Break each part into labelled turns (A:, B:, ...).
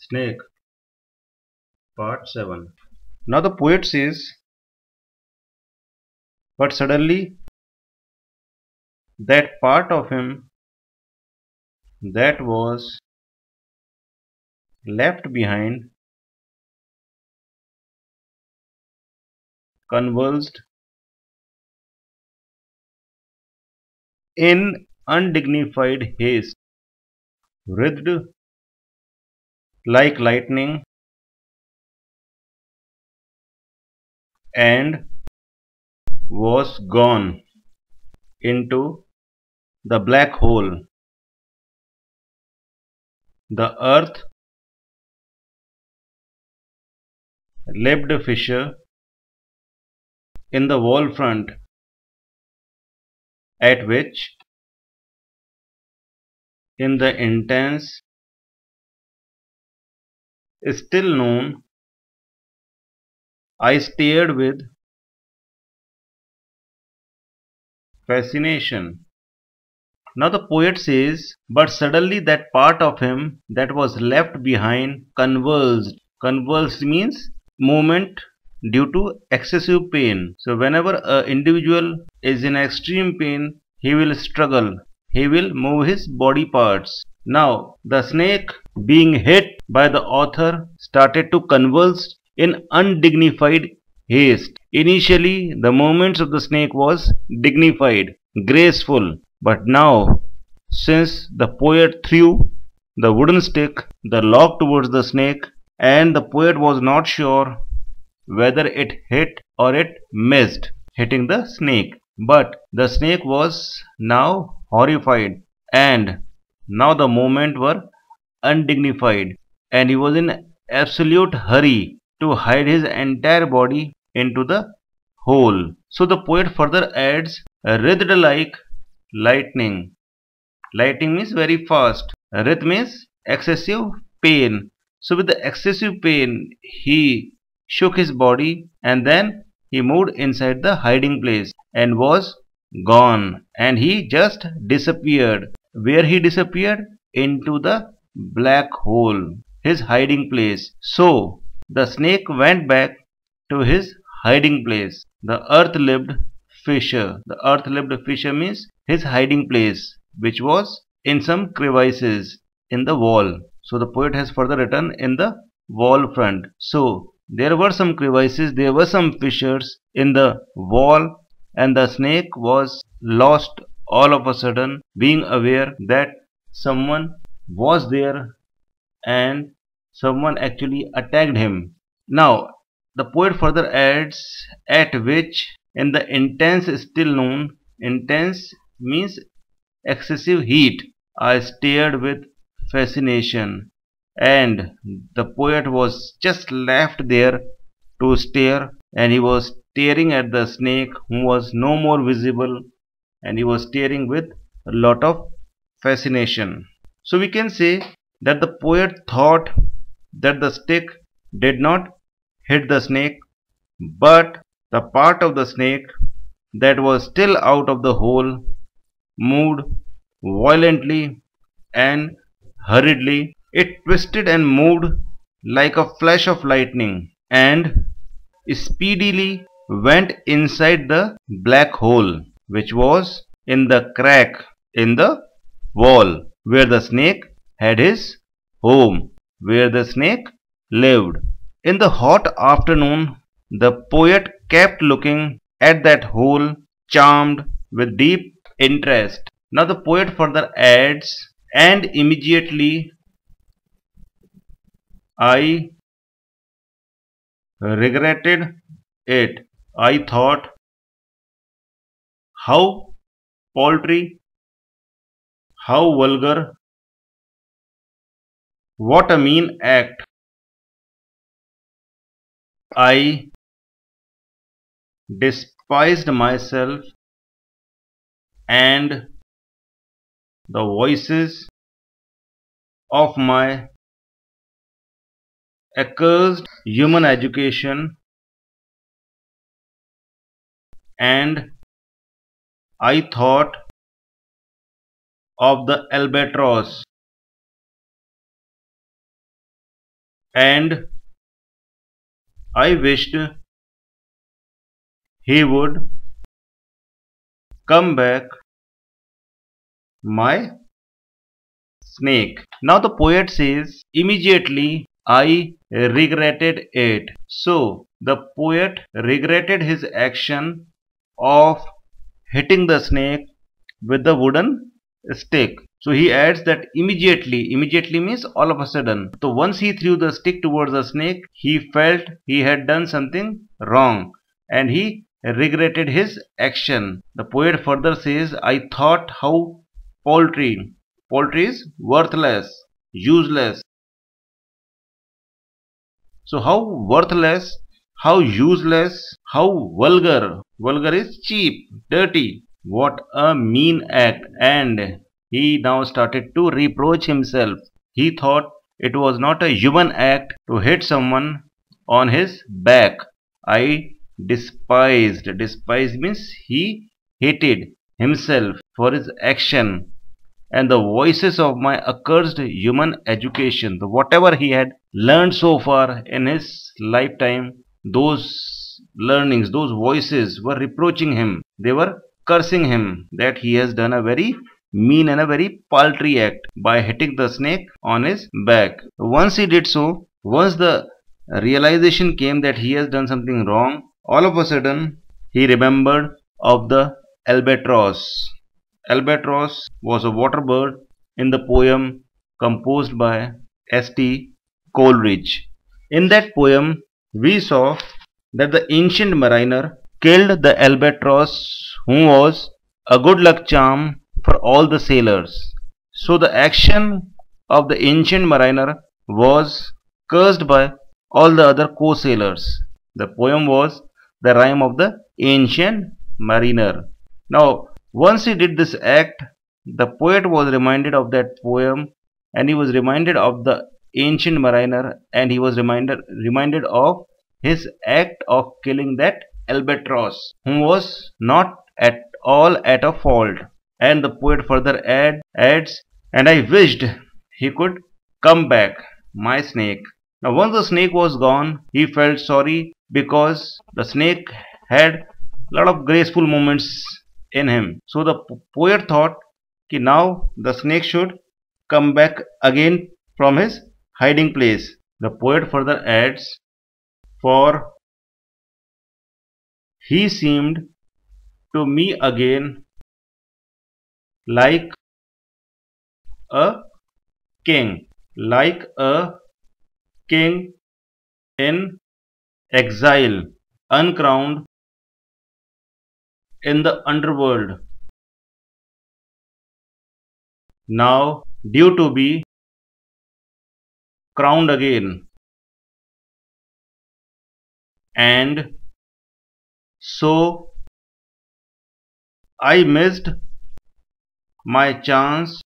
A: Snake, Part 7. Now the poet says, but suddenly that part of him that was left behind convulsed in undignified haste, writhed like lightning, and was gone into the black hole. The earth leapt a fissure in the wall front, at which, in the intense still noon, I stared with fascination. Now the poet says, but suddenly that part of him that was left behind convulsed. Convulsed means movement due to excessive pain. So whenever an individual is in extreme pain, he will struggle. He will move his body parts. Now the snake, being hit by the author, started to convulse in undignified haste. Initially the movements of the snake was dignified, graceful, but now, since the poet threw the wooden stick, the log towards the snake, and the poet was not sure whether it hit or it missed hitting the snake. But the snake was now horrified, and now the movements were undignified, and he was in absolute hurry to hide his entire body into the hole. So the poet further adds, writhed like lightning. Lightning means very fast. Writhe means excessive pain. So with the excessive pain, he shook his body and then he moved inside the hiding place and was gone. And he just disappeared. Where he disappeared? Into the black hole, his hiding place. So the snake went back to his hiding place. The earth-lived fissure. The earth-lived fissure means his hiding place, which was in some crevices in the wall. So the poet has further written in the wall front. So there were some crevices, there were some fissures in the wall, and the snake was lost all of a sudden, being aware that someone was there and someone actually attacked him. Now the poet further adds, at which, in the intense still noon, intense means excessive heat, I stared with fascination, and the poet was just left there to stare, and he was staring at the snake who was no more visible, and he was staring with a lot of fascination. So we can say that the poet thought that the stick did not hit the snake, but the part of the snake that was still out of the hole moved violently and hurriedly. It twisted and moved like a flash of lightning and speedily went inside the black hole, which was in the crack in the wall where the snake had his home, where the snake lived. In the hot afternoon, the poet kept looking at that hole, charmed with deep interest. Now the poet further adds, and immediately I regretted it. I thought, how paltry, how vulgar, what a mean act. I despised myself and the voices of my accursed human education, and I thought of the albatross and I wished he would come back, my snake. Now the poet says, immediately I regretted it. So the poet regretted his action of hitting the snake with the wooden stick. So he adds that immediately. Immediately means all of a sudden. So once he threw the stick towards the snake, he felt he had done something wrong and he regretted his action. The poet further says, I thought how paltry. Paltry is worthless, useless. So how worthless, how useless, how vulgar. Vulgar is cheap, dirty. What a mean act. And he now started to reproach himself. He thought it was not a human act to hit someone on his back. I despised. Despised means he hated himself for his action and the voices of my accursed human education. Whatever he had learned so far in his lifetime, those learnings, those voices were reproaching him. They were cursing him that he has done a very mean and a very paltry act by hitting the snake on his back. Once he did so, once the realization came that he has done something wrong, all of a sudden he remembered of the albatross. Albatross was a water bird in the poem composed by S.T. Coleridge. In that poem, we saw that the ancient mariner killed the albatross, who was a good luck charm for all the sailors. So the action of the ancient mariner was cursed by all the other co-sailors. The poem was the rhyme of the ancient mariner. Now, once he did this act, the poet was reminded of that poem and he was reminded of the ancient mariner and he was reminded of his act of killing that albatross, who was not at all at a fault. And the poet further adds, and I wished he could come back, my snake. Now once the snake was gone, he felt sorry because the snake had a lot of graceful moments in him. So the poet thought that now the snake should come back again from his hiding place. The poet further adds, for he seemed to me again like a king, like a king in exile, uncrowned in the underworld, now due to be crowned again. And so I missed my chance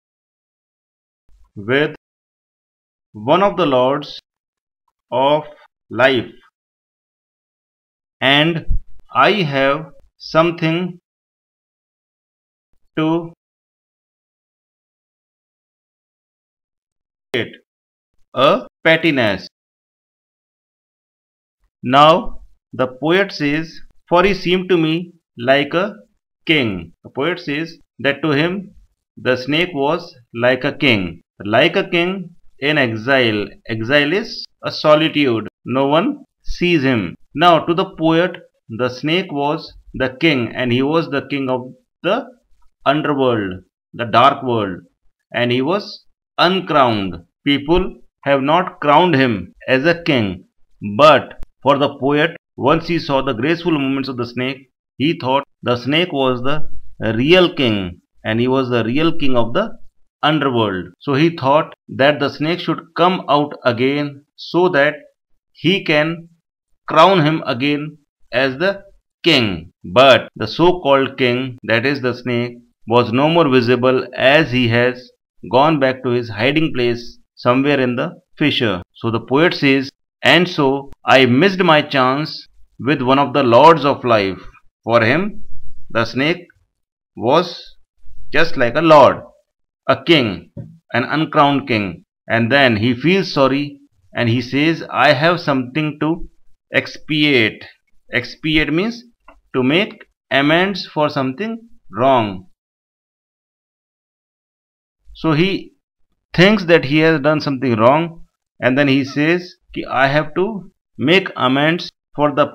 A: with one of the lords of life, and I have something to it, a pettiness. Now the poet says, for he seemed to me like a king. The poet says that to him the snake was like a king. Like a king in exile. Exile is a solitude. No one sees him. Now to the poet, the snake was the king, and he was the king of the underworld, the dark world, and he was uncrowned. People have not crowned him as a king, but for the poet, once he saw the graceful movements of the snake, he thought the snake was the real king, and he was the real king of the underworld. So he thought that the snake should come out again so that he can crown him again as the king. But the so-called king, that is the snake, was no more visible as he has gone back to his hiding place somewhere in the fissure. So the poet says, and so I missed my chance with one of the lords of life. For him, the snake was just like a lord, a king, an uncrowned king. And then he feels sorry and he says, I have something to expiate. Expiate means to make amends for something wrong. So he thinks that he has done something wrong, and then he says, I have to make amends for the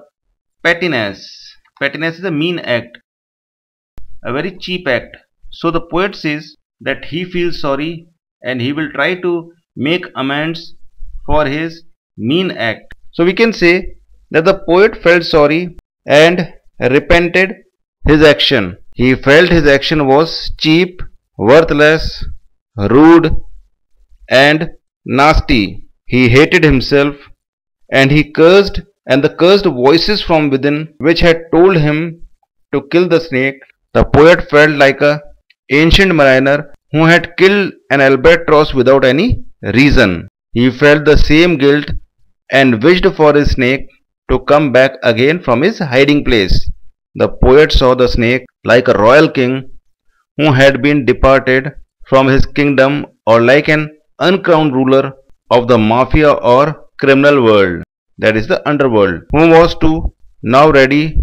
A: pettiness. Pettiness is a mean act, a very cheap act. So the poet says that he feels sorry and he will try to make amends for his mean act. So we can say that the poet felt sorry and repented his action. He felt his action was cheap, worthless, rude and nasty. He hated himself and he cursed, and the cursed voices from within which had told him to kill the snake. The poet felt like an ancient mariner who had killed an albatross without any reason. He felt the same guilt and wished for his snake to come back again from his hiding place. The poet saw the snake like a royal king who had been departed from his kingdom, or like an uncrowned ruler of the mafia or criminal world, that is the underworld, who was now ready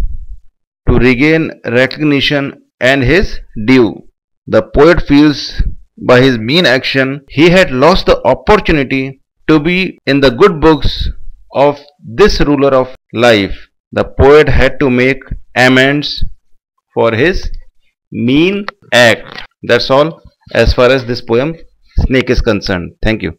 A: to regain recognition and his due. The poet feels by his mean action he had lost the opportunity to be in the good books of this ruler of life. The poet had to make amends for his mean act. That's all as far as this poem Snake is concerned. Thank you.